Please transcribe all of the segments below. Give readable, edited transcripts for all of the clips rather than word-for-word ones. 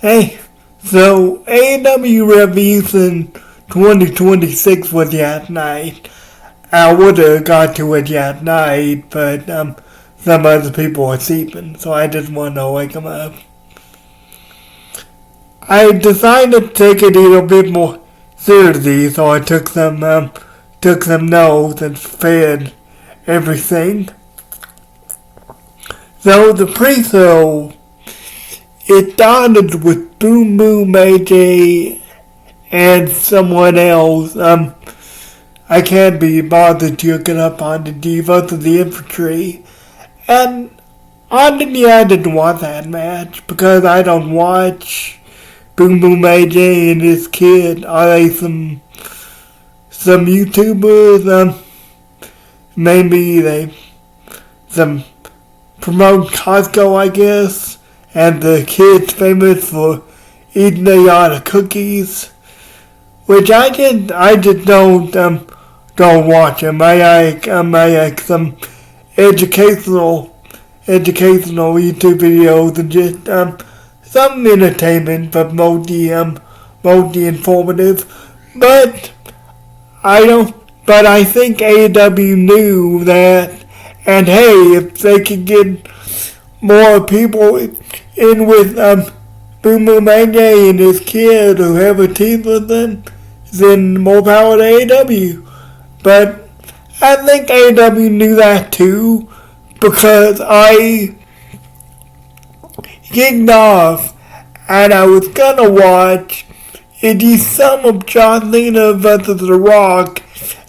Hey, so AEW Revolution 2026 was last night. I would have got to it last night, but some other people were sleeping, so I just wanted to wake them up. I decided to take it a little bit more seriously, so I took some notes and prepared everything. So the pre-show, it started with Boom Boom AJ and someone else. I can't be bothered to look it up on the Divas of the Infantry. And honestly, I didn't watch that match because I don't watch Boom Boom AJ and his kid. Are they some YouTubers? Maybe they some promote Costco, I guess. And the kid's famous for eating a lot of cookies, which I just don't watch them. I like some educational YouTube videos and just some entertainment, but mostly informative. But I think AEW knew that, and hey, if they could get more people in with Boom Boom AJ and his kid who have a team with them, then more power to AEW. But I think AEW knew that too, because I kicked off and I was gonna watch some of John Cena vs. The Rock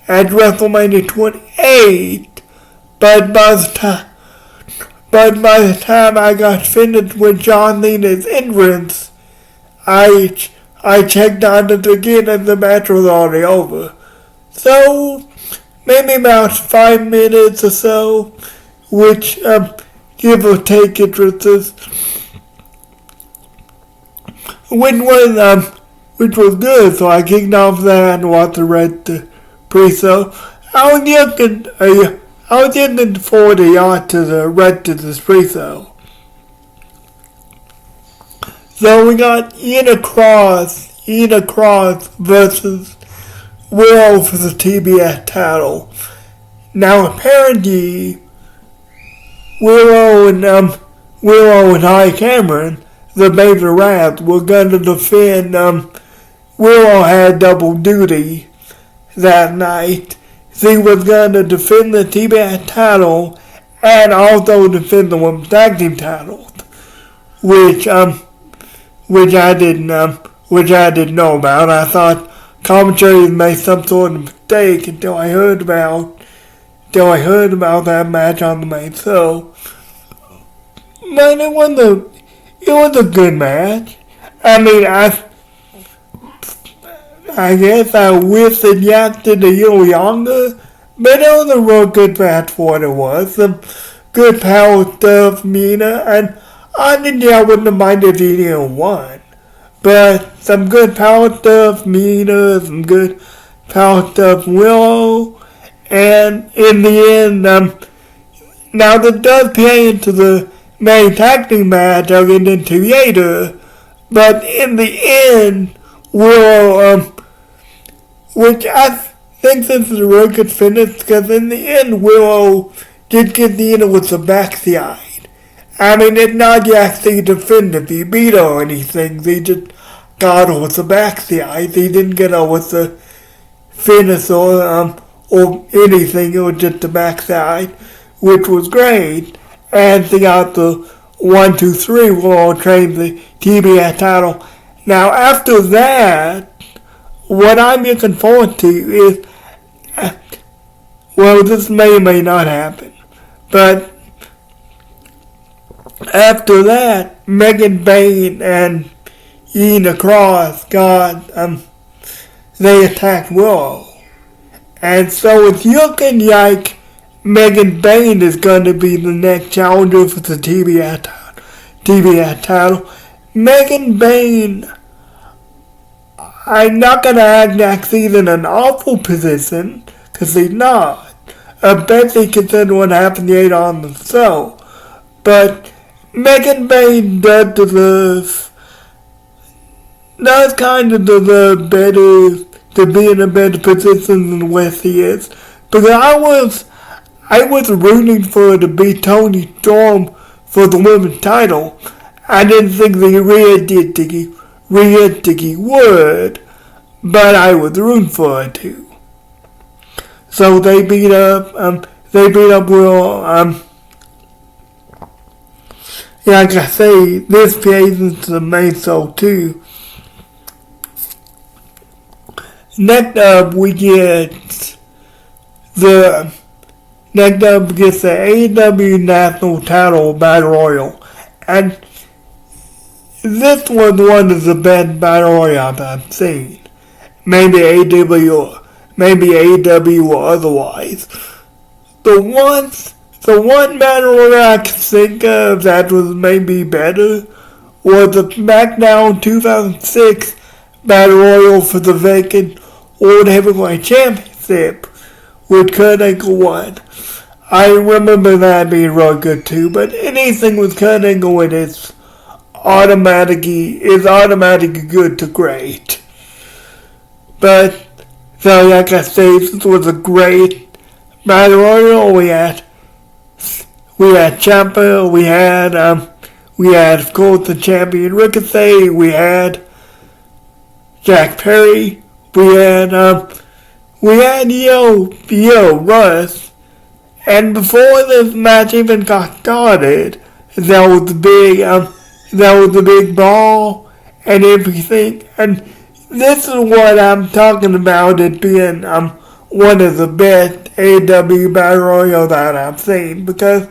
at WrestleMania 28, but by the time I got finished with John Cena's entrance, I checked on it again and the match was already over. So, maybe about 5 minutes or so, which, give or take entrances, which was good, so I kicked off that and watched the rest of the pre-show. I was looking forward to the rest of this pre-show. So we got Ian Cross versus Willow for the TBS title. Now apparently Willow and Hi Cameron, the Baby Rats, were gonna defend. Willow had double duty that night. She was gonna defend the TBS title and also defend the women's tag team titles, which I didn't know about. I thought commentary made some sort of mistake until I heard about that match on the main show. But it was a good match. I mean, I guess I wish it lasted a little longer, but it was a real good match for what it was. Some good power stuff, Mina, and honestly, I wouldn't have minded if he didn't won. But some good power stuff, Mina, some good power stuff, Willow, and in the end, now this does play into the main tag team match I'll get into later, but in the end, Willow, which I think this is a really good finish, because in the end, Willow did get the end with the backside. I mean, it's not actually defended. He beat her or anything. They just got her with the backside. They didn't get her with the finish or anything. It was just the backside, which was great. And they got the 1, 2, 3 Willow trained the TBS title. Now, after that, what I'm looking forward to is, well, this may or may not happen, but after that, Megan Bayne and Ian Cross they attacked Willow. And so it's looking like Megan Bayne is going to be the next challenger for the TBS title. Megan Bayne, I'm not going to act like she's in an awful position, because she's not. Especially considering what happened later on the show. But Megan Bayne does deserve that's kind of the better, to be in a better position than Wesley is. Because I was rooting for her to beat Toni Storm for the women's title. I didn't think the Rhea would, but I was rooting for her to. So they beat up Will, like I say, this plays into the main show too. Next up we get the AEW National Title Battle Royal. And this was one of the best Battle Royals I've seen. Maybe AEW or otherwise. The one Battle Royal I can think of that was maybe better was the SmackDown 2006 Battle Royal for the vacant World Heavyweight Championship, with Kurt Angle won. I remember that being real good too, but anything with Kurt Angle in is automatically good to great. But, so like I say, this was a great Battle Royal. We had Ciampa, we had of course the champion Ricochet, we had Jack Perry, we had Russ, and before this match even got started, there was the big ball and everything, and this is what I'm talking about, it being one of the best AEW Battle Royals that I've seen, because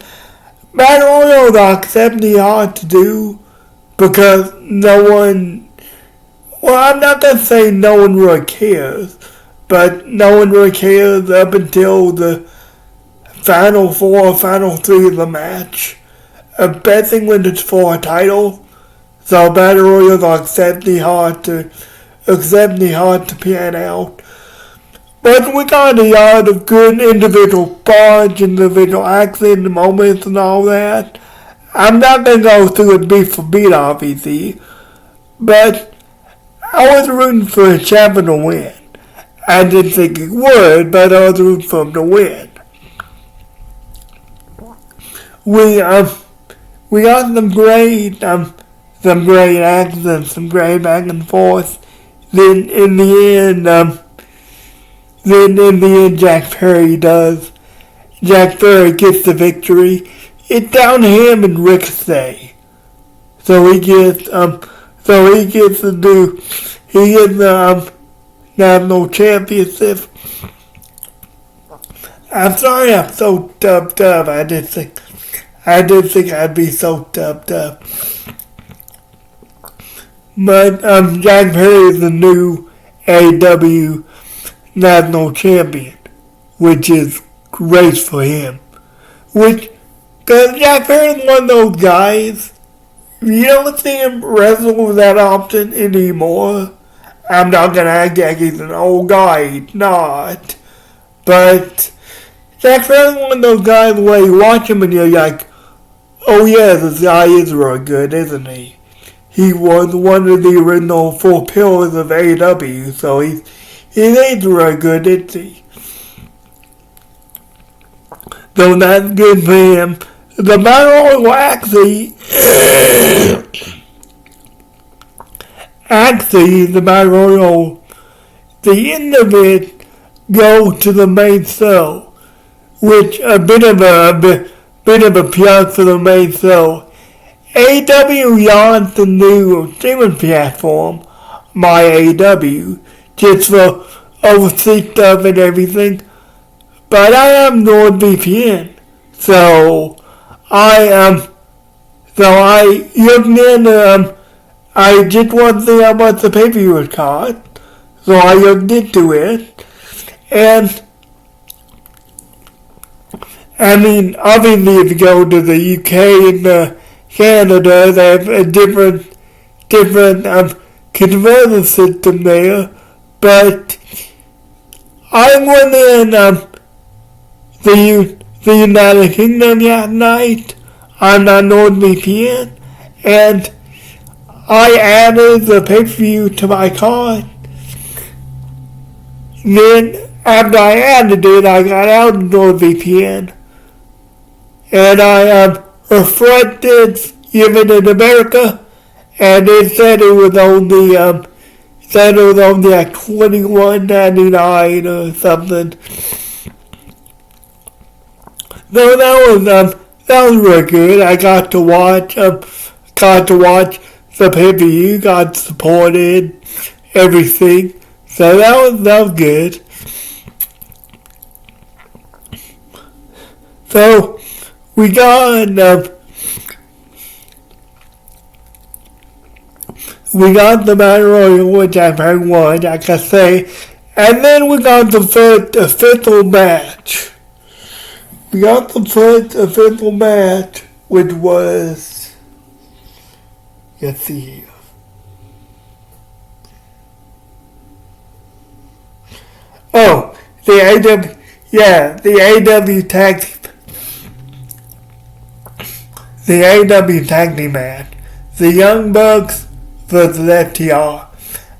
Battle Royals are exceptionally hard to do, because I'm not going to say no one really cares, but no one really cares up until the final 4 or final 3 of the match, especially when it's for a title. So Battle Royals are exceptionally hard to pan out. But we got a lot of good individual parts, individual accent moments and all that. I'm not going to go through it beat for beat, obviously, but I was rooting for Ciampa to win. I didn't think he would, but I was rooting for him to win. We got some great accents, some great back and forth. Then in the end, Jack Perry gets the victory. It's down to him and Ricochet. So he gets the national championship. I'm sorry I'm so dubbed up. I did think I'd be so dubbed up. But Jack Perry is the new AEW national champion, which is great for him. Because Jack Perry is one of those guys, you don't see him wrestle that often anymore. I'm not going to act like he's an old guy, he's not. But Jack Perry is one of those guys where you watch him and you're like, oh yeah, this guy is really good, isn't he? He was one of the original 4 pillars of AEW, so he is really good, isn't he? So that's good for him. The Battle Royal actually, the Battle Royal, the end of it goes to the main show, which a bit of a plug for the main show. AEW launched a new streaming platform, My AEW, just for overseas stuff and everything. But I have NordVPN, so I looked in. I just wanted to see how much the pay-per-view would cost, so I looked into it, and I mean, obviously, if you go to the UK and Canada, they have a different conversion system there, but I went in the United Kingdom that night on NordVPN, and I added the pay-per-view to my card. Then, after I added it, I got out of NordVPN. And I reflected even in America, and it said it was only like $21.99 or something. So that was really good. I got to watch the pay-per-view, got supported everything. So that was good. So we got the Battle Royal, which I've heard won, I can say, and then we got the first official match. We got the first official match, which was, let's see here. Oh, the AW tag team match. The Young Bucks versus FTR.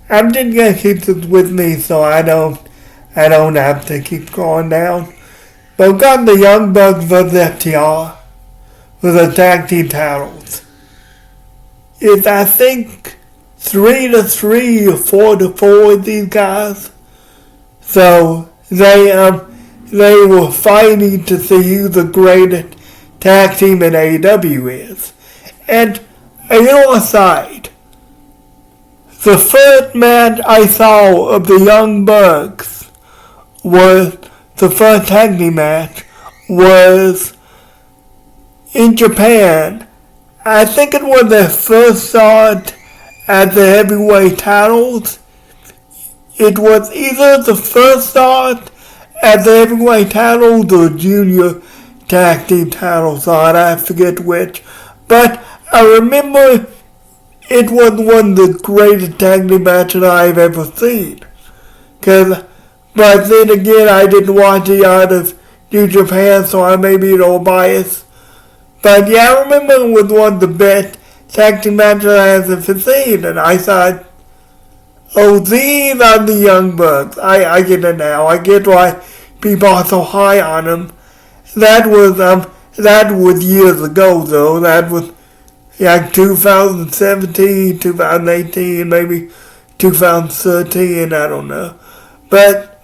I'm just gonna keep this with me so I don't have to keep going down. But we've got the Young Bucks versus FTR for the tag team titles. It's I think 3-3 or 4-4 with these guys. So they were fighting to see who the greatest tag team in AEW is. And a little aside, the first match I saw of the Young Bucks was the first tag team match was in Japan. I think it was their first shot at the heavyweight titles. It was either the first shot at the heavyweight titles or junior tag team titles on, I forget which. But I remember it was one of the greatest tag team matches I've ever seen. But then again, I didn't watch it out of New Japan, so I may be a little biased. But yeah, I remember it was one of the best tag team matches I've ever seen, and I thought, oh, these are the Young Bucks. I get it now. I get why people are so high on them. That was years ago, though. That was like 2017, 2018, maybe 2013, I don't know. But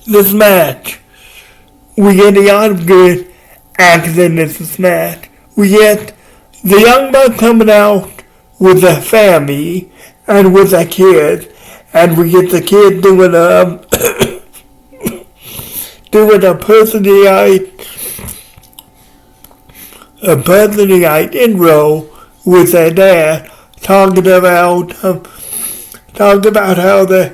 this match, we get a lot of good action in this match. We get the Young Bucks coming out with their family and with their kid, and we get the kid doing a personality intro with their dad, talking about how they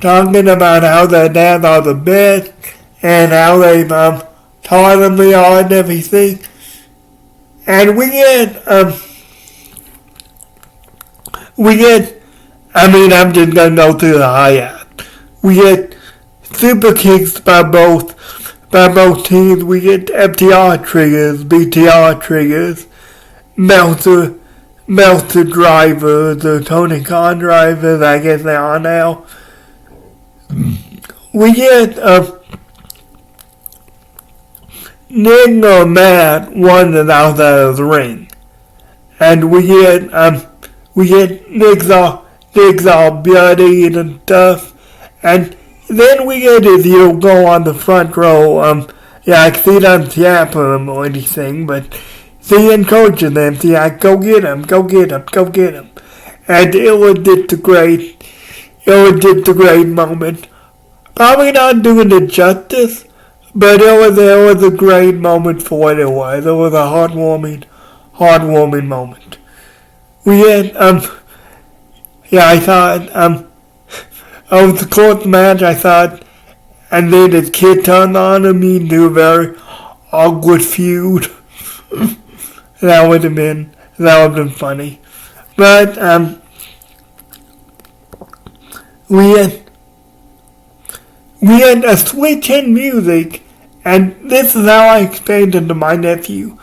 talking about how their dads are the best and how they've taught them the art and everything. And we get I'm just gonna go through the highlight. We get super kicks by both teams. We get FTR triggers, BTR triggers, Meltzer drivers, or Tony Khan drivers, I guess they are now. We get Nick or Matt running outside of the ring, and we get Nick's all bloody and stuff, and then we get his go on the front row. Like he doesn't tap him or anything, but he encourages them to go get him, and it was just a great moment. Probably not doing it justice, but it was a great moment for what it was. It was a heartwarming moment. We had I thought over the course match, I thought, and then his kid turned on him into a very awkward feud. That would have been funny. But we had a switch in music, and this is how I explained it to my nephew.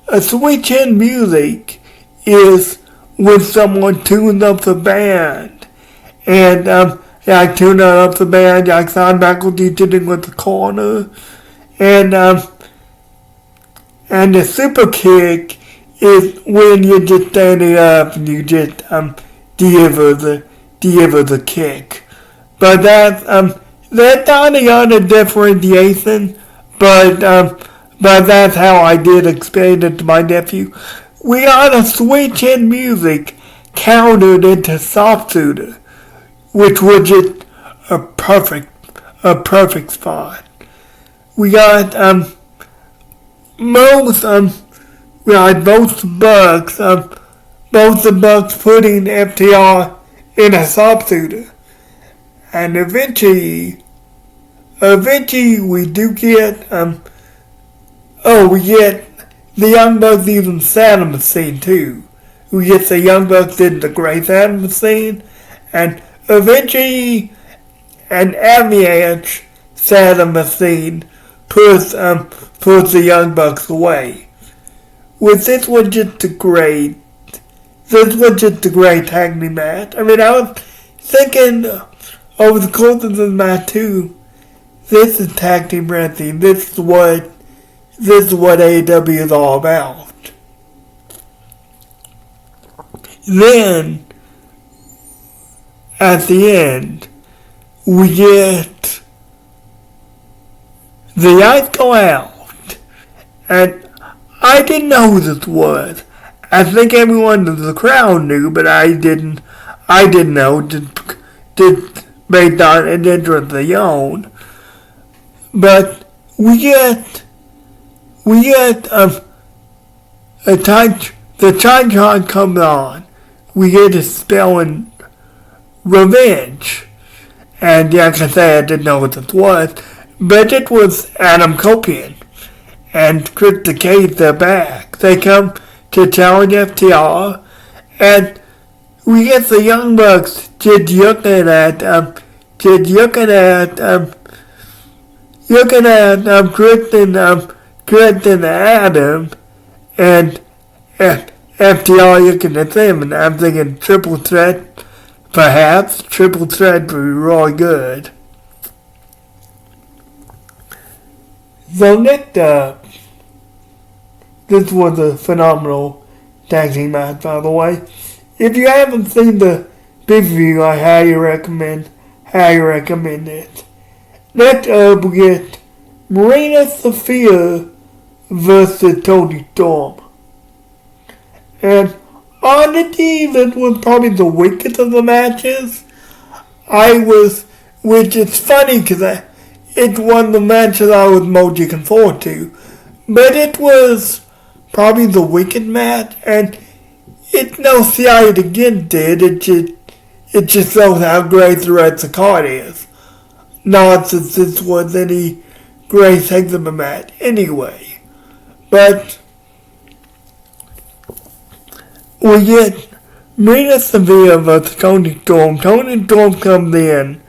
A switch in music is when someone tunes up the band. And I tuned up the band, like Son faculty sitting with the corner. And the super kick is when you're just standing up and you just deliver the kick. But that's not the other differentiation, but that's how I did explain it to my nephew. We got a switch in music countered into soft shooter, which was just a perfect spot. We got both the Bucks putting FTR in a soft shooter. And eventually we do get we get the Young Bucks even Saddam Machine too. We get the Young Bucks in the Great Saddam Machine, and eventually an avalanche Saddam Machine puts the Young Bucks away. This was just a great tag team match. I mean, I was thinking over the course of the match too, this is tag team wrestling. This is what AEW is all about. Then, at the end, we get the lights go out, and I didn't know who this was. I think everyone in the crowd knew, but I didn't know, just based on an interest of their own. But we get the Titantron comes on. We get a spelling revenge. And like I said, I didn't know what this was, but it was Adam Copian and Chris Decade, they're back. They come to challenge FTR, and we get the Young Bucks just looking at Kristen Adam, and FTR looking at them, and I'm thinking triple threat, perhaps. Triple threat would be really good. So next up, this was a phenomenal tag team match, by the way. If you haven't seen the pay-per-view, I highly recommend it. Next up, we get Marina Shafir versus Toni Storm. And honestly, that was probably the weakest of the matches. Which is funny because it's one of the matches I was most looking forward to. But it was probably the weakest match, and it's no slight against it. It just shows how great the rest of the card is. Not that this was any great segment match anyway. But we get Marina Shafir versus Toni Storm. Toni Storm comes in.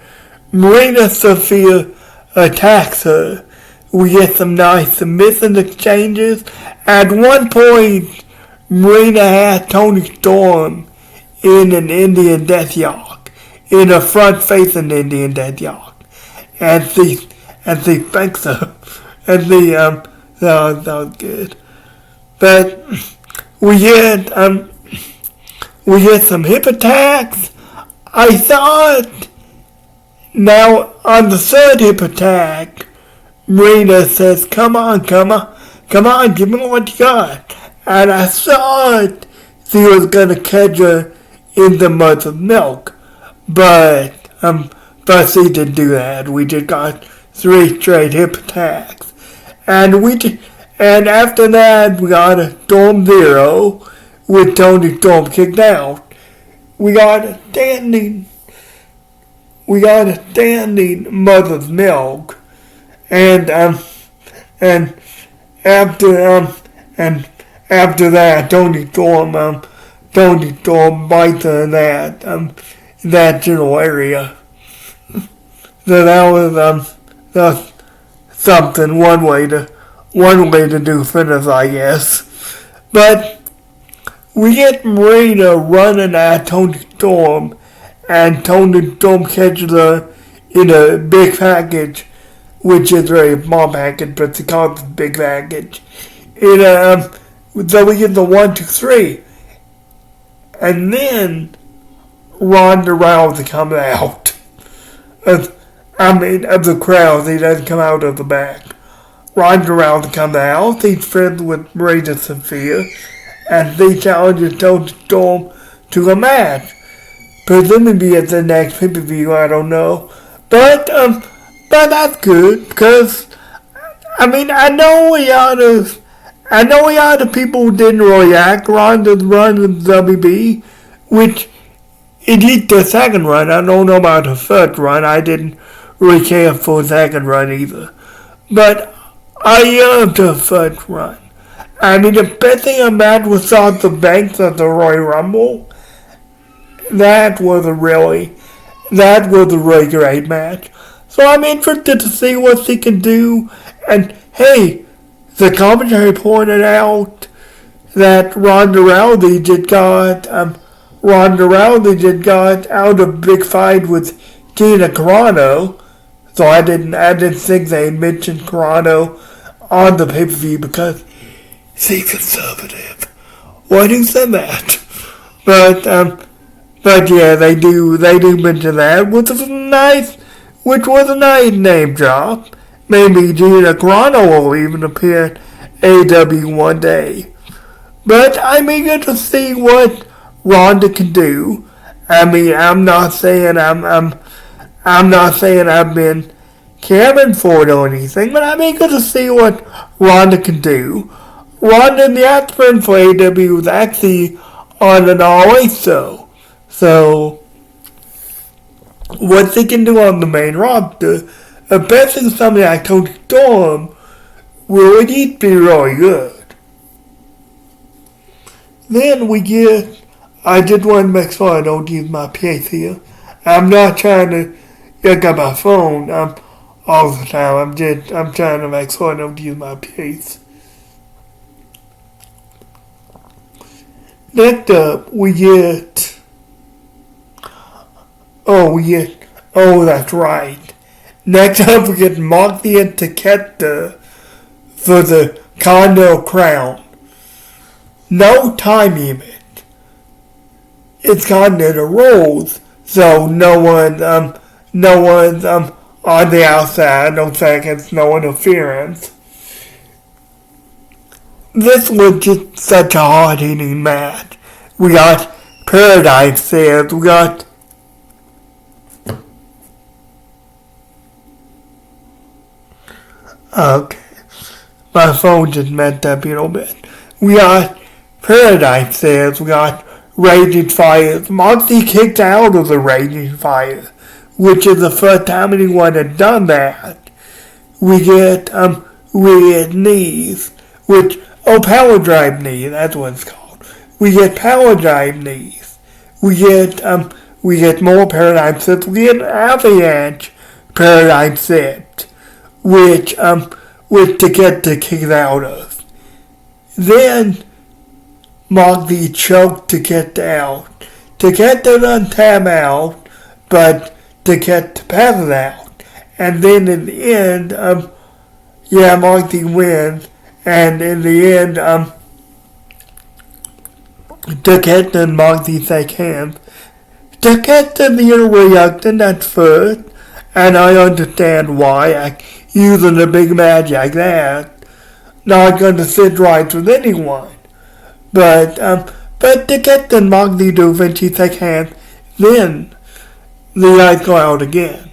Marina Shafir attacks her. We get some nice submission exchanges. At one point, Marina had Toni Storm in an Indian death lock, in a front-facing Indian death lock, and she thanks her, and that was good. But we get some hip attacks. I thought, now on the third hip attack, Marina says, come on, give me what you got. And I thought she was going to catch her in the mouth of milk. But she didn't do that. We just got 3 straight hip attacks. And after that, we got a Storm Zero with Toni Storm kicked out. We got a standing mother's milk. And after that, Toni Storm bites her in that general area. So that That's something, one way to do fitness, I guess. But we get Marina running at Tony Storm, and Tony Storm catches her in a big package, which is a small package, but she calls it a big package. So we get the 1, 2, 3. And then Ronda Rousey comes out. Of the crowd. He doesn't come out of the back. Ronda Rousey comes out. He's friends with Marina Sophia. And they challenges Toni Storm to a match. Presumably at the next pay-per-view, I don't know. But that's good, because, I know a lot of people didn't react. Ronda's run with WB, which it hit the second run. I don't know about the first run. I didn't really care for the second run either. But I loved the first run. The best thing about was Sasha Banks at the Royal Rumble. That was a really great match. So I'm interested to see what she can do. And hey, the commentary pointed out that Ronda Rousey just got out of a big fight with Gina Carano. So I didn't think they mentioned Carano on the pay-per-view because she's conservative. Why do you say that? But yeah, they do mention that, which was a nice name drop. Maybe Gina Carano will even appear at AEW one day. But I'm eager to see what Ronda can do. I'm not saying I've been caring for it or anything, but I'm eager to see what Ronda can do. Ronda in the aspirin for AEW was actually on an ROH show. So, what they can do on the main roster, especially something like Toni Storm, will indeed be really good. Then I did want to make sure I don't use my PACE here. I'm not trying to look at my phone all the time. I'm trying to make sure I don't use my PACE. Next up, that's right. Next up, we get Moxley and Takeshita for the Continental Crown. No time limit. It's Continental rules, so no one's on the outside. No seconds, no interference. This was just such a hard-hitting match. We got Paradise Sales. We got okay, my phone just messed up a little bit. We got Paradise Sales. We got Raging Fire. Moxley kicked out of the Raging Fire, which is the first time anyone had done that. We get knees, Power Drive knee. That's what it's called. We get Power Drive knees. We get more Paradigm Shift. We get Avalanche Paradigm Shift, which Takeshita kicked out of. Then Moxley choked Takeshita out. Takeshita doesn't tap out, but Takeshita passes out. And then in the end, Moxley wins. And in the end, Takeshita and Moxley shake hands. Takeshita being reluctant at first, and I understand why. Using a big match like that, not going to sit right with anyone. But Takeshita and Moxley do eventually shake hands. Then the lights go out again,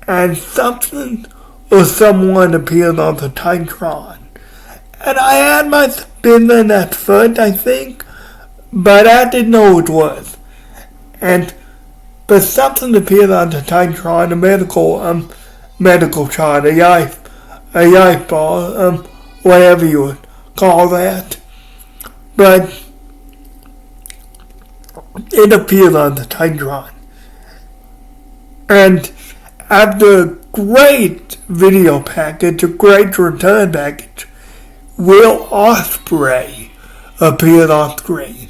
and something or someone appeared on the Titantron. And I had my spin at first, I think, but I didn't know what it was. But something appeared on the Titantron, a medical chart, a life ball, whatever you would call that. But it appeared on the Titantron. And after a great video package, a great return package, Will Ospreay appeared on screen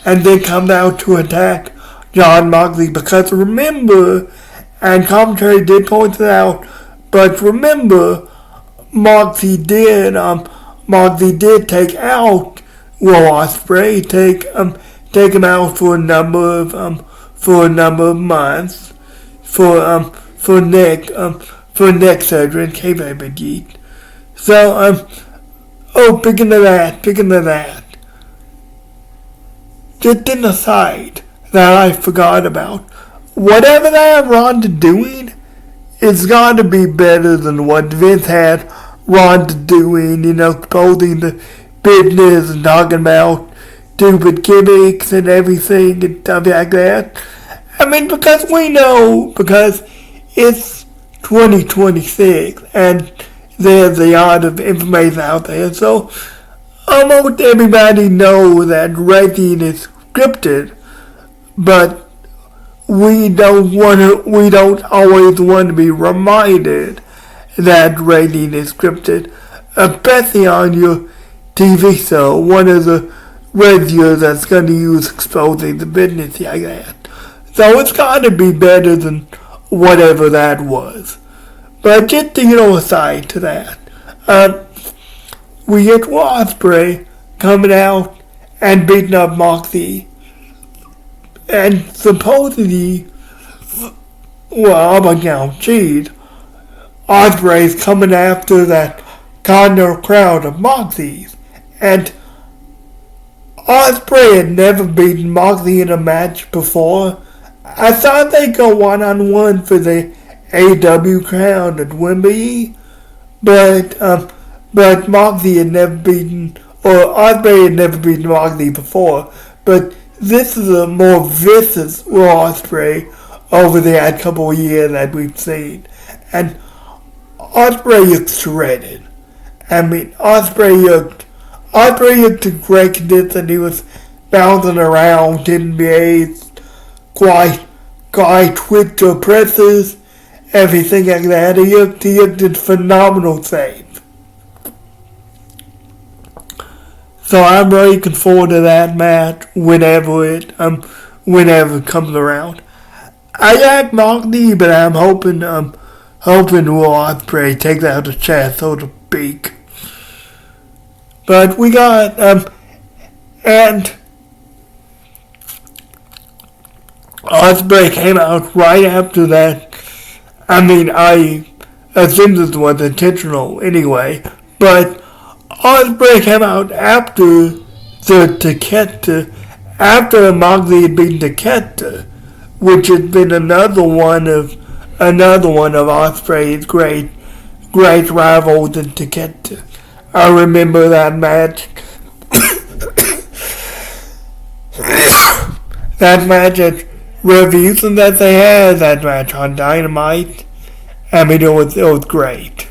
and then come out to attack Jon Moxley, because remember, and commentary did point it out, but remember, Moxley did take out Will Ospreay, take him out for a number of months for neck surgery and kayfabe. So speaking of that, just an aside that I forgot about. Whatever they have Ronda doing, it's got to be better than what Vince had Ronda doing, exposing the business and talking about stupid gimmicks and everything and stuff like that. I mean, because it's 2026 and there's a lot of information out there, so almost everybody knows that wrestling is scripted, but we don't always want to be reminded that wrestling is scripted, especially on your TV show, one of the regulars that's going to use exposing the business like that. So it's got to be better than whatever that was. But just aside to that, we get Ospreay coming out and beating up Moxley, and supposedly, Ospreay's coming after that condo crowd of Moxley's, and Ospreay had never beaten Moxley in a match before. I thought they'd go one-on-one for the AEW crown at Wembley, but Moxley had never beaten, or Ospreay had never beaten Moxley before, but this is a more vicious Ospreay over the last couple of years that we've seen, and Ospreay looked shredded. I mean, Ospreay looked in great condition. He was bouncing around, didn't behave quite twitch or presses, everything like that. He looked in phenomenal shape. So I'm really looking forward to that match whenever it comes around. I like Moxley, but I'm hoping Will Ospreay takes out the chest, so to speak. But we got and Ospreay came out right after that. I mean, I assume this was intentional anyway, but Ospreay came out after after Moxley had beaten Takeshita, which has been another one of Ospreay's great rivals in Takeshita. I remember that match. That match at Revolution that they had, that match on Dynamite. I mean, it was great.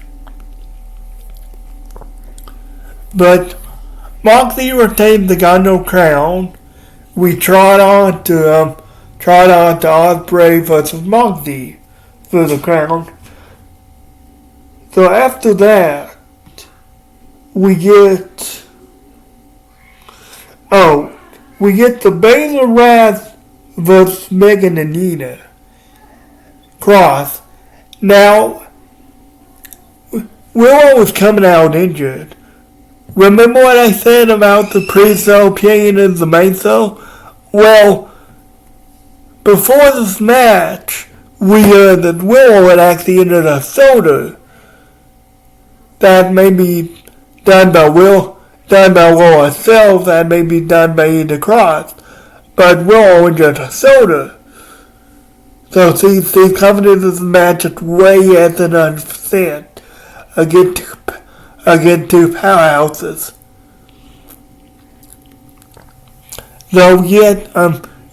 But Moxley retained the Gondo crown. We tried on to Ospreay versus Moxley for the crown. So after that, we get the Baylor Wrath versus Megan and Nina Cross. Now, Willow was coming out injured. Remember what I said about the pre-show playing as the main show? Well, before this match, we heard that Willow had actually entered a shoulder. That may be done by Willow herself, that may be done by Nina Cross. But Willow entered a shoulder. So she's confident this match is way at 100% against two powerhouses. So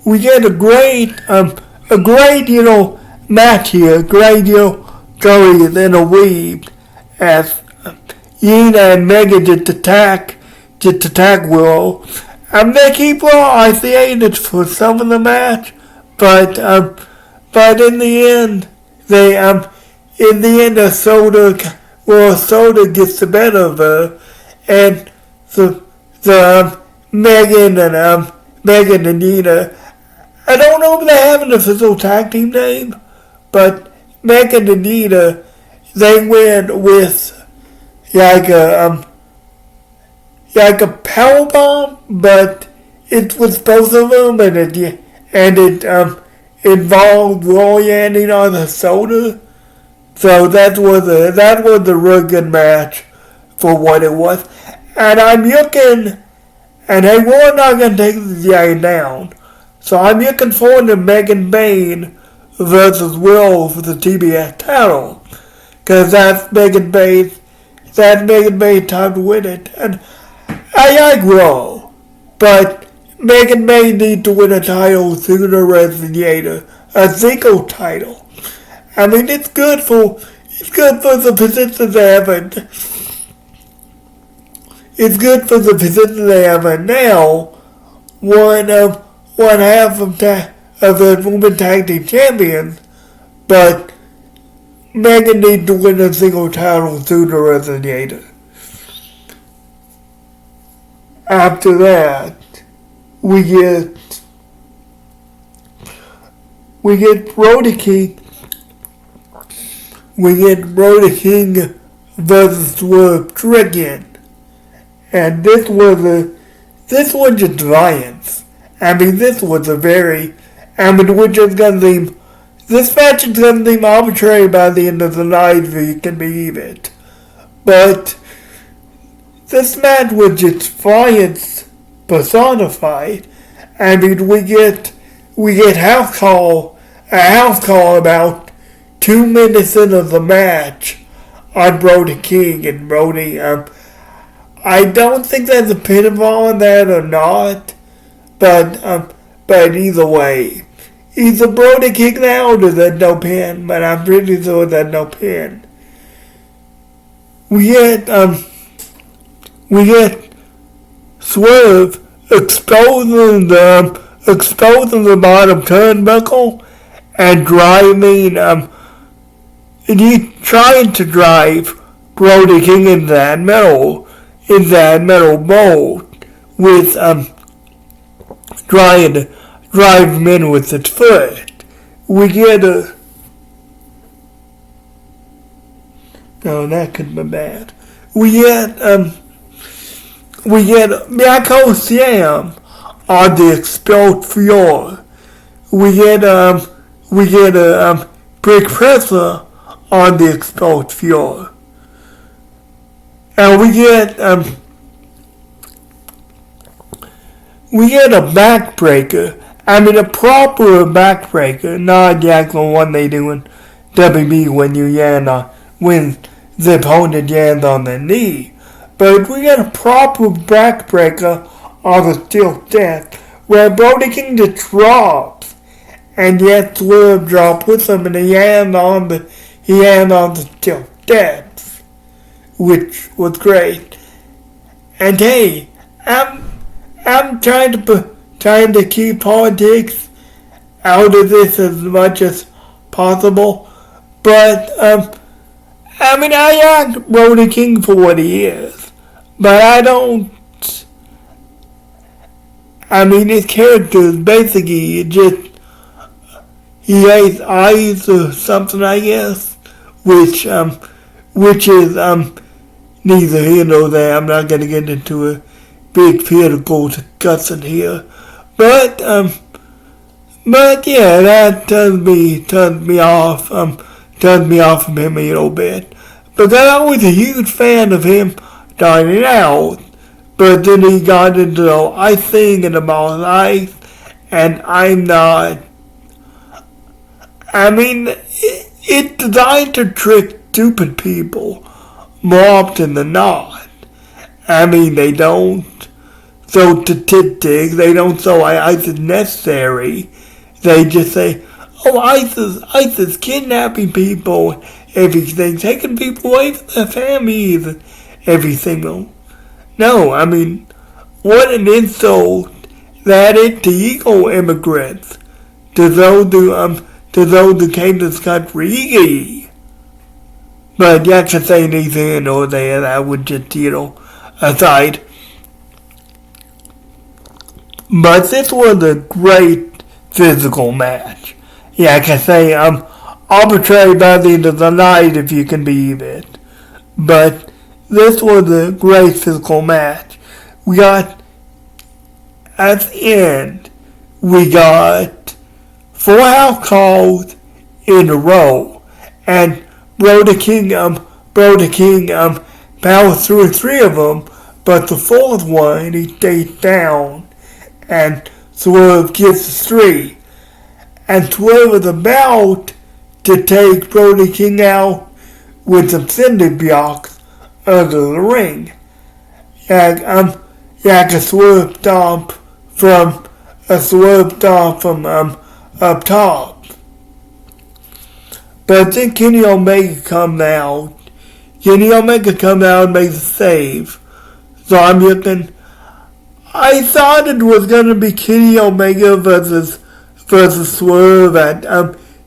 we get a great match here, great story in a weave as Nina and Megan just attack Willow. They keep isolated for some of the match, but in the end, in the end, Soda gets the better of her, and the Megan and Nina. I don't know if they have an official tag team name, but Megan and Nina, they win with like a power bomb, but it was both of them, and it involved Roy Yanning on the Soda. So that was a real good match for what it was. And I'm looking, and they were not going to take the guy down. So I'm looking forward to Megan Bayne versus Will for the TBS title. Because that's Megan Bayne's time to win it. And I like Will, but Megan Bayne needs to win a title sooner rather than later. A single title. I mean, it's good for the position they have it. It's good for the position they have it now. One half of the women tag team champions, but Megan needs to win a single title sooner rather than later. After that, we get Brody King. We get Brody King versus Swerve Strickland, and this was just giants. I mean, this was a very, which is gonna seem, this match is gonna seem arbitrary by the end of the night, if you can believe it. But this match was just giants personified. I mean, we get a house call about 2 minutes into the match on Brody King, and Brody, I don't think there's a pinfall on that or not, but either way, either Brody King now or there's no pin, but I'm pretty sure there's no pin. We get Swerve exposing the bottom turnbuckle and driving, and he's trying to drive Brody King in that metal bowl with, trying to drive him in with its foot. We get no, that could be bad. We get Miyako Sam on the exposed floor. We get Brick Presser on the exposed floor. And we get a backbreaker. I mean, a proper backbreaker, not the actual one they do in WB when the opponent lands on the knee. But we get a proper backbreaker on the steel death, where Brody King just drops, and yet Swerve drop with him, and he lands on the steel death, which was great. And hey, I'm trying to keep politics out of this as much as possible, but I mean, I like Brody King for what he is, but I don't. I mean, his character is basically just, he has eyes or something, I guess, which is neither here nor there. I'm not gonna get into a big political discussion here, but yeah, that turns me off from him a little bit. But I was a huge fan of him starting out, but then he got into the I Sing in my life, and I'm not. I mean, it's designed to trick stupid people more often than not. I mean, they don't throw statistics, they don't throw ISIS necessary. They just say, oh, ISIS kidnapping people, everything, taking people away from their families, everything. No, I mean, what an insult that is to illegal immigrants, to those who came to this country illegally. But you can say anything or there, that would just, aside. But this was a great physical match. Yeah, I can say arbitrary by the end of the night if you can believe it. But this was a great physical match. We got, at the end, we got 4 house calls in a row. And Brody King powered through 3 of them, but the 4th one, he stayed down. And Swerve gets 3. And Swerve was about to take Brody King out with some cinder blocks under the ring. A swerve stomp from up top. But then Kenny Omega come out. And makes a save. So I'm looking. I thought it was gonna be Kenny Omega versus Swerve at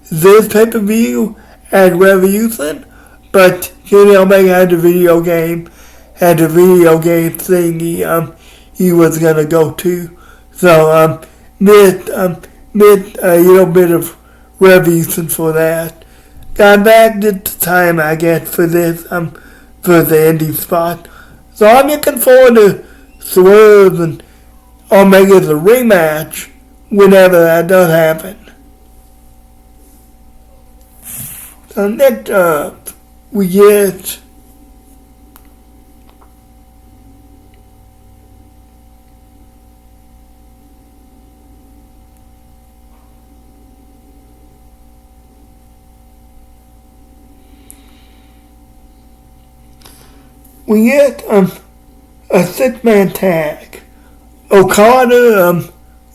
this pay-per-view at Revolution, but Kenny Omega had a video game thing he was gonna go to, so missed a little bit of Revolution for that. Got back to the time I get for this for the indie spot, so I'm looking forward to Swerve and Omega's a rematch whenever that does happen. So next up, we get a 6-man tag. Okada,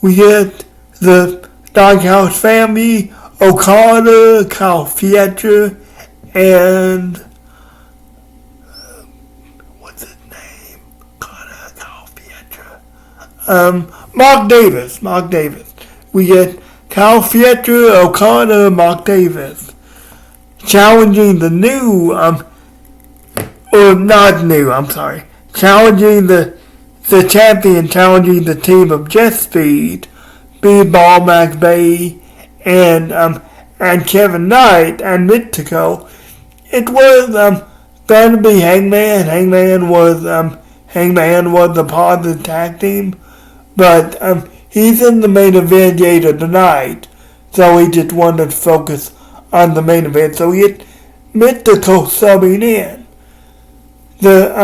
we get the Doghouse family, Okada, Kyle Fletcher, and what's his name? Okada, Kyle Fletcher. Mark Davis. We get Kyle Fletcher, Okada, Mark Davis challenging the new, challenging the champion, challenging the team of Jet Speed, Speedball, Max Bay, and Kevin Knight and Mystico. It was going to be Hangman. Hangman was the part of the tag team, but he's in the main event later tonight, so he just wanted to focus on the main event. So he had Mystico subbing in. This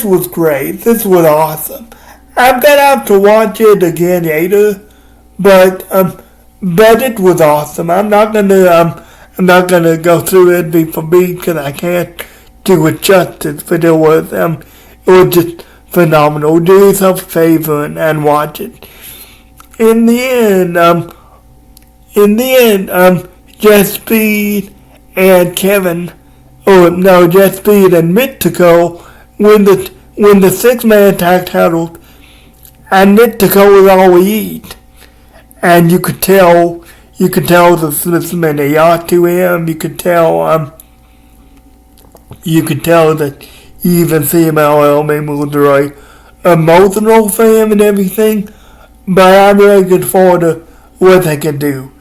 was great. This was awesome. I'm gonna have to watch it again later, but it was awesome. I'm not gonna go through it beat for beat because I can't do it justice. But it was just phenomenal. Do yourself a favor and watch it. In the end, Jet Speed and Jet Speed and Mystico win the 6-man tag title, and Mystico was all we eat. And you could tell the Smiths meant a lot to him. You could tell that you even see him LL maybe was very emotional for him and everything. But I'm really looking forward to what they can do.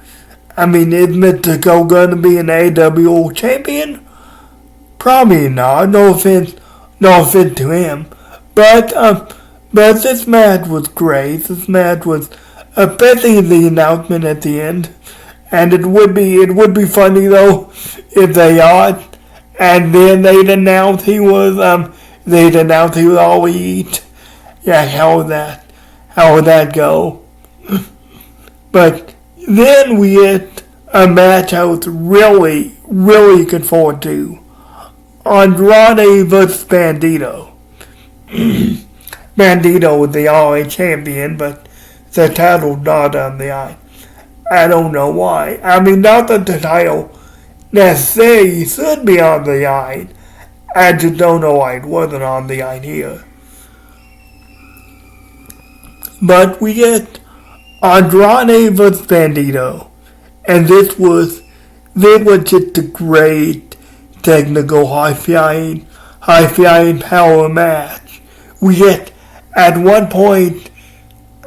I mean, is Mystico going to be an AWO champion? Probably not. No offense to him. But this match was great. This match was, especially the announcement at the end. And it would be funny though if they lost, and then they'd announce he was all we eat. Yeah, how would that go? But then we get a match I was really looking forward to. Andrade vs. Bandito. Bandito was the RA champion, but the title not on the line. I don't know why. I mean, not that the title necessarily should be on the line. I just don't know why it wasn't on the line here. But we get Andrade vs. Bandito. And this was This was just a great technical high-flying power match. We get, at one point,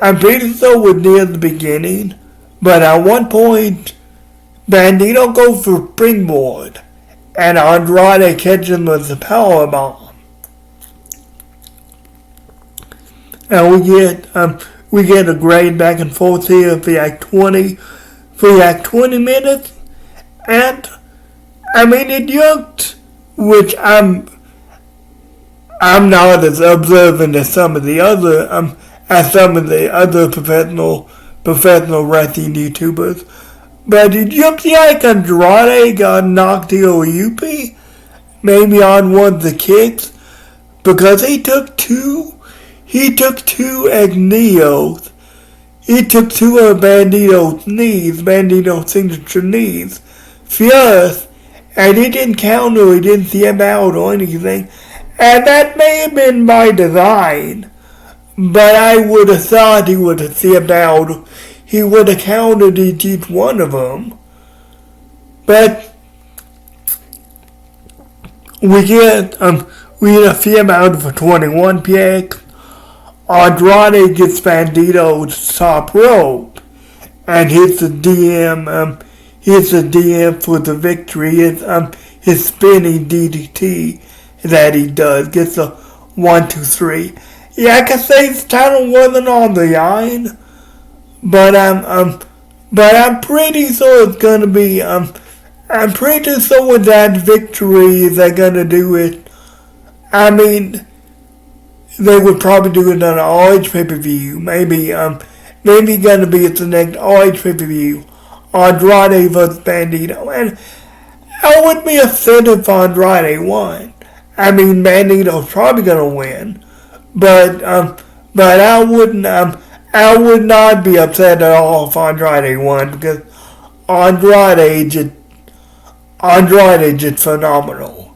I'm pretty sure it was near the beginning, but at one point, Bandito goes for springboard, and Andrade catches him with the power bomb. And we get a great back and forth here for like 20 minutes, and I mean it looked, which I'm not as observant as some of the other professional wrestling YouTubers, but it looked like Andrade got knocked to maybe on one of the kicks, because he took two Agneos. He took two of Bandito's signature knees, first, and he didn't counter, he didn't see him out or anything, and that may have been by design, but I would have thought he would have seen him out. He would have countered each one of them, but we get a few out for 21 picks. Andrade gets Bandito's top rope and hits the DM for the victory. His spinning DDT that he does gets a 1, 2, 3. Yeah, I can say his title wasn't on the line, but I'm pretty sure it's gonna be. I'm pretty sure with that victory they're gonna do it. I mean, they would probably do it on an RH pay-per-view. Maybe gonna be at the next RH pay-per-view. Andrade vs. Bandito. And I wouldn't be upset if Andrade won. I mean, Bandito's probably gonna win. But I would not be upset at all if Andrade won, because Andrade just phenomenal.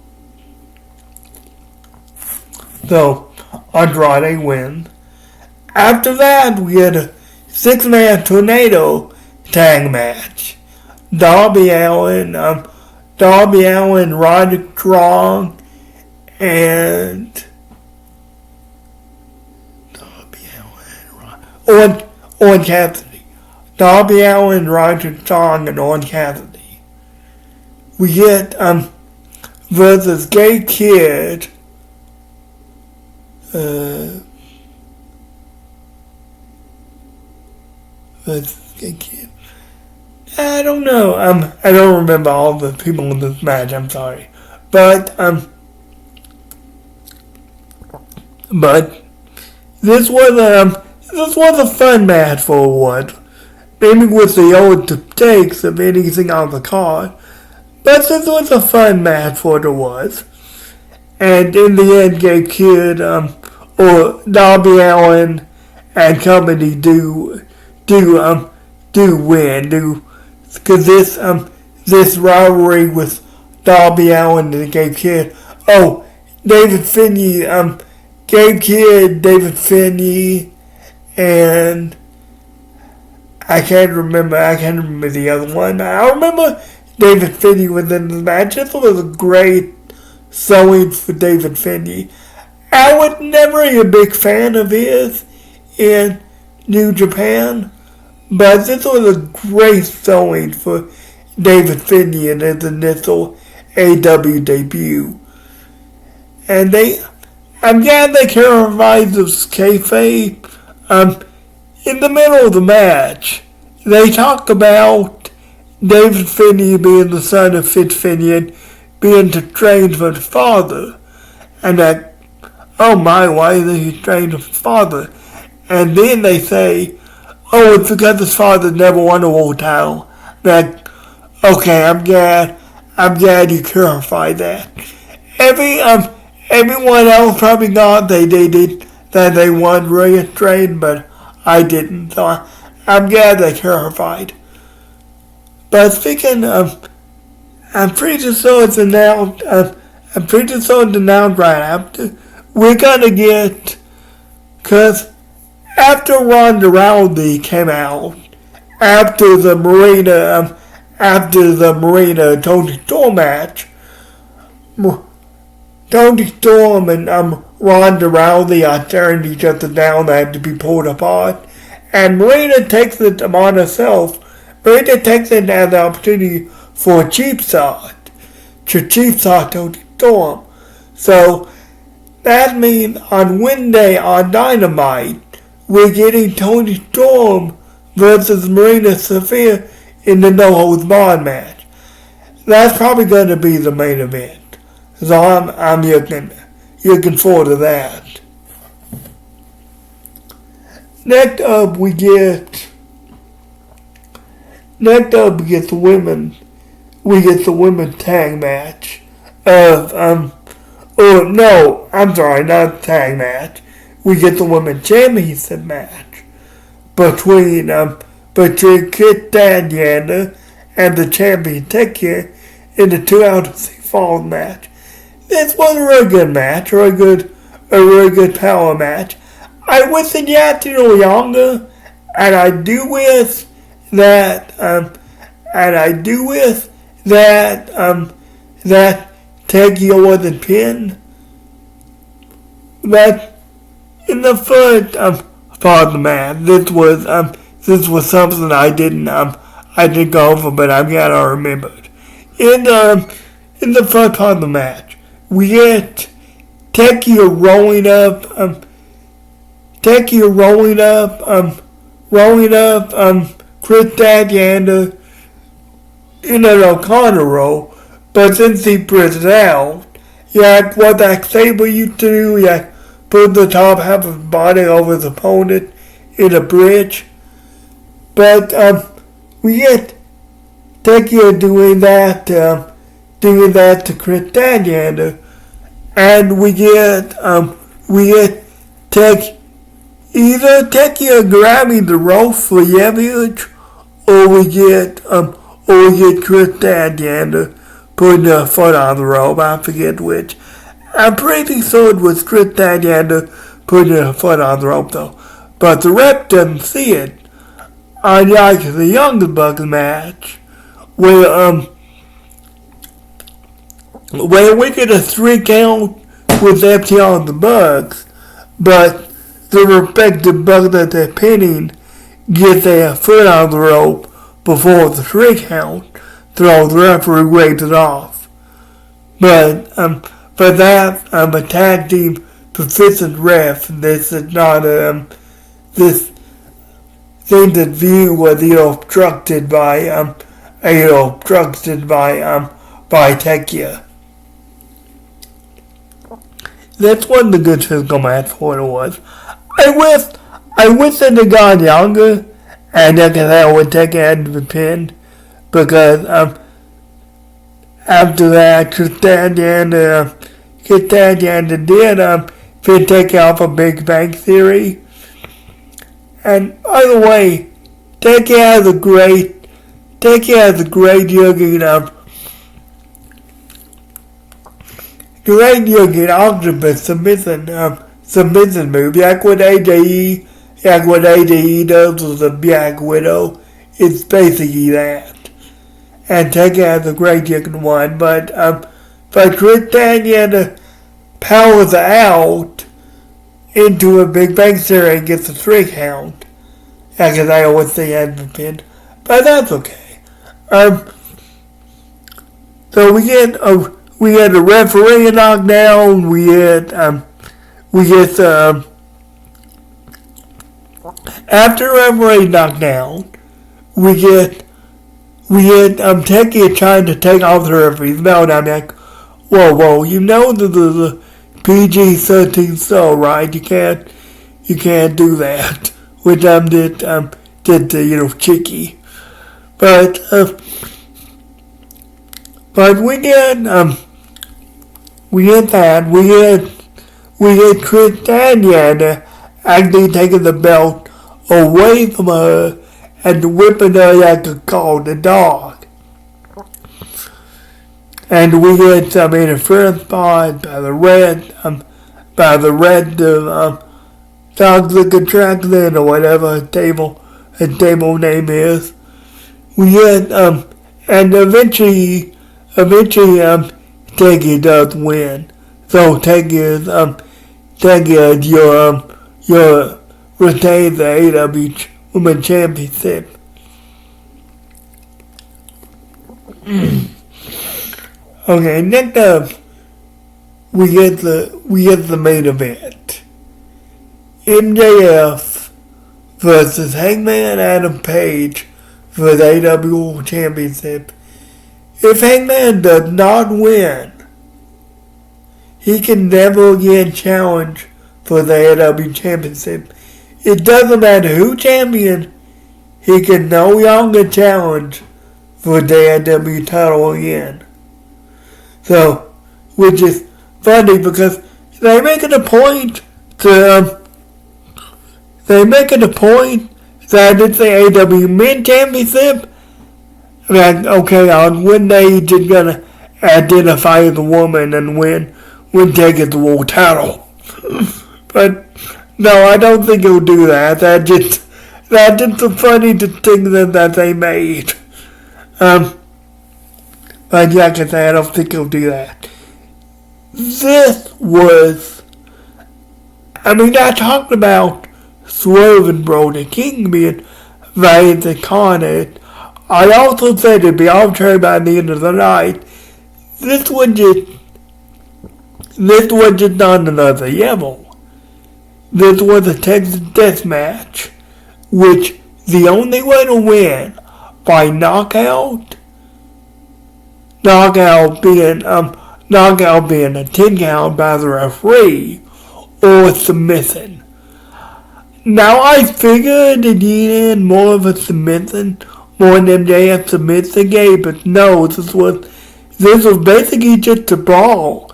So Andrade wins. After that, we had a 6-man tornado tag match. Darby Allin, Roderick Strong, and Orange Cassidy. Darby Allin, Roderick Strong, and Orange Cassidy. We get versus Gay Kid. I don't know. I don't remember all the people in this match. I'm sorry, but this was a fun match for what, maybe with the old takes of anything on the card, but this was a fun match for what it was. And in the end, Gay Kid or Darby Allin and company do win, because this rivalry with Darby Allin and Gay Kid. Oh, David Finlay, Gay Kid, David Finlay, and I can't remember the other one. I remember David Finlay was in the match. This was a great showing for David Finlay. I was never a big fan of his in New Japan, but this was a great showing for David Finlay in his initial AW debut. And I'm glad they characterized this kayfabe. In the middle of the match, they talk about David Finlay being the son of Fitz Finlay and being estranged from his father. And that, oh my, why is he estranged from his father? And then they say, oh, it's because his father never won a world title. That, okay, I'm glad you clarified that. Everyone else probably thought they did, that they won really estranged, but I didn't. So I'm glad they clarified. But speaking of, I'm pretty sure it's announced right after. We're gonna get, cause after Ronda Rousey came out, after the after the Marina Toni Storm match, Toni Storm and Ronda Rousey are tearing each other down. They had to be pulled apart. And Marina takes it upon herself. Marina takes it as an opportunity for a cheap shot. To cheap shot Toni Storm. So that means on Wednesday on Dynamite, we're getting Toni Storm versus Marina Shafir in the No Holds Barred match. That's probably going to be the main event. So I'm looking forward to that. Next up we get the women. We get the women's tag match of not tag match. We get the women's championship match between Kit Daniela and the champion Tekka in the 2 out of 6 falls match. This was a really good match, a really good power match. I wish it lasted a little longer, and I do wish that Tekka wasn't pinned. But in the first part of the match, this was something I didn't go over, but I've got to remember it. In the first part of the match, we get Tekka rolling up Chris Statlander in an O'Connor roll, but since he pressed out, like what Zack Sabre used to do, like put the top half of his body over his opponent in a bridge. But we get Tekka doing that to Chris Statlander, and we get either Tekka grabbing the rope for leverage, or we get Chris Statlander putting a foot on the rope. I forget which. I'm pretty sure it was Chris Statlander putting a foot on the rope though, but the rep doesn't see it. Unlike the Younger Bucks match, where we get a 3 count with FTR and the Bucks, but the respective Bucks that they're pinning get their foot on the rope before the 3 count, so the referee waves it off. But for that, a tag team proficient ref. This is not this thing that view was obstructed by Tekka. That's one of the good physical match for it was. I wish that they got younger, and that would Tekka had to be pinned, because after that, Kit Statlander did Tekka off a Big Bang Theory. And by the way, Tekka has a great looking octopus submission move, like what AJE does with the Black Widow. It's basically that. And Tekka has a great looking one, but Chris Statlander powers out into a Big Bang Theory and gets a 3 count. Because I always say he hadn't been pinned. But that's okay. So we get a referee knockdown. After a referee knockdown, we get Tekka trying to take off the referee's belt. I'm like, whoa, you know the PG-13 show, right? You can't do that. Which did to Chicky, but we get Chris Statlander actually taking the belt away from her and whipping her like a cold dog. And we get some interference by the red Toxic Attraction or whatever his table name is. We get And Taggy does win. So Taggy your retains the AW Women's Championship. Okay, next up we get the main event. MJF versus Hangman Adam Page for the AW Championship. If Hangman does not win, he can never again challenge for the AW Championship. It doesn't matter who champion, he can no longer challenge for the AW title again. So, which is funny because they're making a point that it's the AW Men Championship. Like, okay, on one day he's just gonna identify as a woman and win taking the world title. But no, I don't think he'll do that. That's just a funny distinction that they made. But like I said, I don't think he'll do that. I talked about Swerve and Brody King being very incarnate. I also said it'd be arbitrary by the end of the night. This was just on another level. This was a Texas death match, which the only way to win by knockout being a 10 count by the referee or submission. Now I figured it needed more of a submission, more than MJF submits the game, but no, this was basically just a brawl.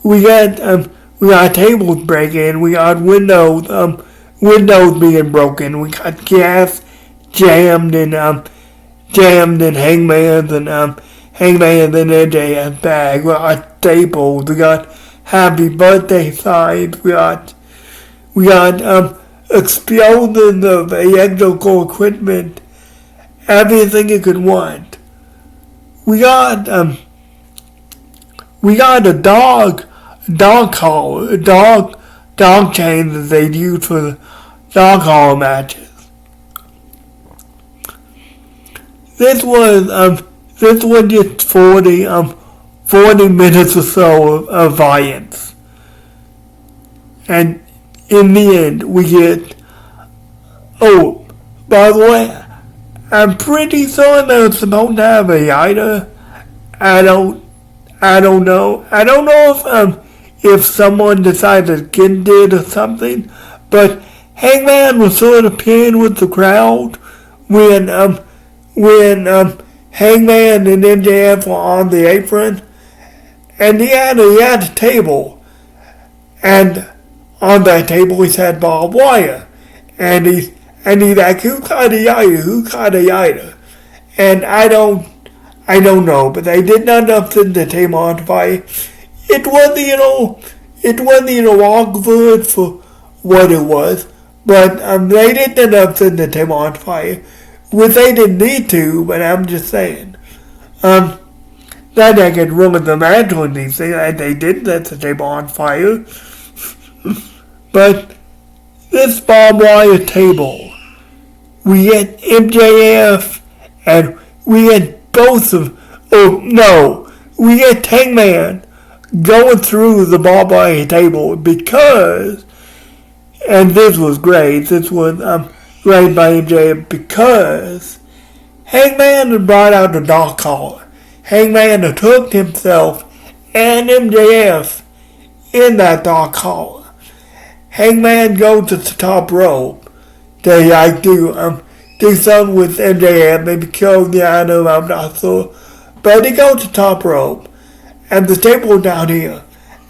We got tables breaking, we got windows being broken, we got gas jammed in Hangman's and MJF's bag, we got staples, we got happy birthday signs, we got explosions of electrical equipment, everything you could want. We got a dog chain that they'd use for the dog collar matches. This was just 40 minutes or so of violence. And in the end, we get, oh, by the way, I'm pretty sure they're supposed to have a Ida. I don't know. I don't know if someone decided Ken did or something, but Hangman was sort of playing with the crowd when Hangman and MJF were on the apron, and he had a table, and on that table he had barbed wire, and he's like, who caught a Ida? And I don't know, but they did not upset the table on fire. It wasn't awkward for what it was, but they didn't upset the table on fire, which they didn't need to, but I'm just saying. Not that I could ruin the match on these things, and they did set the table on fire. But this barbed wire table, we had MJF, and we had we had Hangman going through the barbed wire table because, and this was great, this was great by MJF because Hangman had brought out the dog collar. Hangman had hooked himself and MJF in that dog collar. Hangman goes to the top rope to do something with MJF, maybe kill the item, I'm not sure. But he goes to top rope, and the table down here.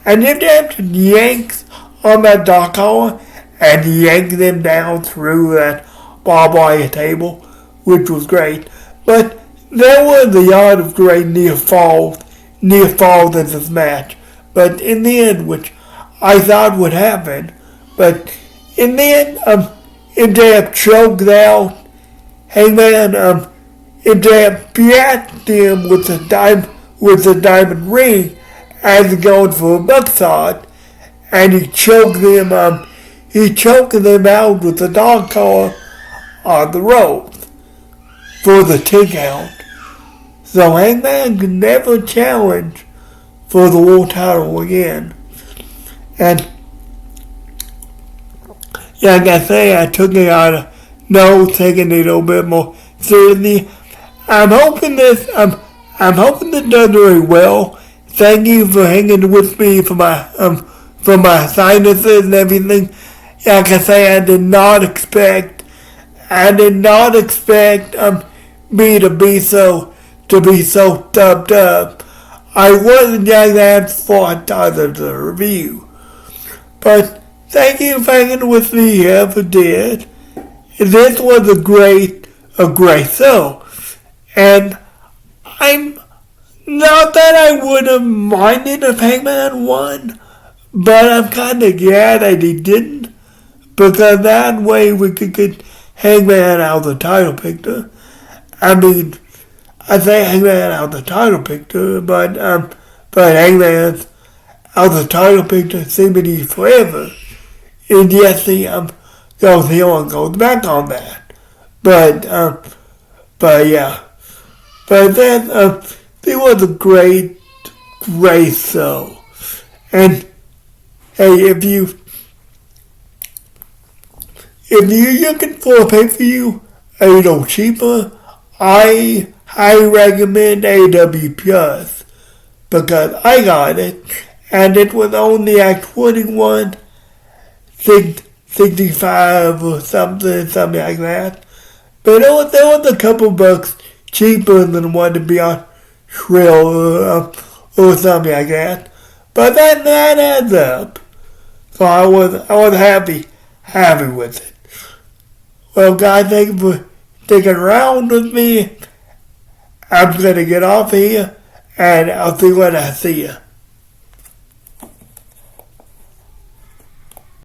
And MJF yanks on that dog collar, and yanks them down through that barbed wire table, which was great. But there was a lot of great near falls in this match. But in the end, which I thought would happen, but in the end, MJF choked out Hangman and then beat them with a diamond ring as going for a buckshot, and he choked them out with a dog collar on the rope for the 10 count. So Hangman could never challenge for the world title again. And like I say, I took it out of taking it a little bit more seriously. I'm hoping this does very well. Thank you for hanging with me for my sinuses and everything. Like I say, I did not expect me to be so dubbed up. I wasn't like that for a time of the review. But thank you for hanging with me here for did. This was a great show. And I'm not that I would have minded if Hangman won, but I'm kind of glad that he didn't, because that way we could get Hangman out of the title picture. I mean, I say Hangman out of the title picture, but Hangman's out of the title picture seemingly forever. And yes, he goes back on that. But yeah. But then, it was a great show. And, hey, if you're looking for a pay-per-view a little cheaper, I highly recommend AW Plus, because I got it, and it was only like $21.65 or something like that. But there was a couple bucks cheaper than what to be on Shrill or something like that. But that adds up. So I was happy with it. Well, guys, thank you for sticking around with me. I'm gonna get off here, and I'll see when I see you.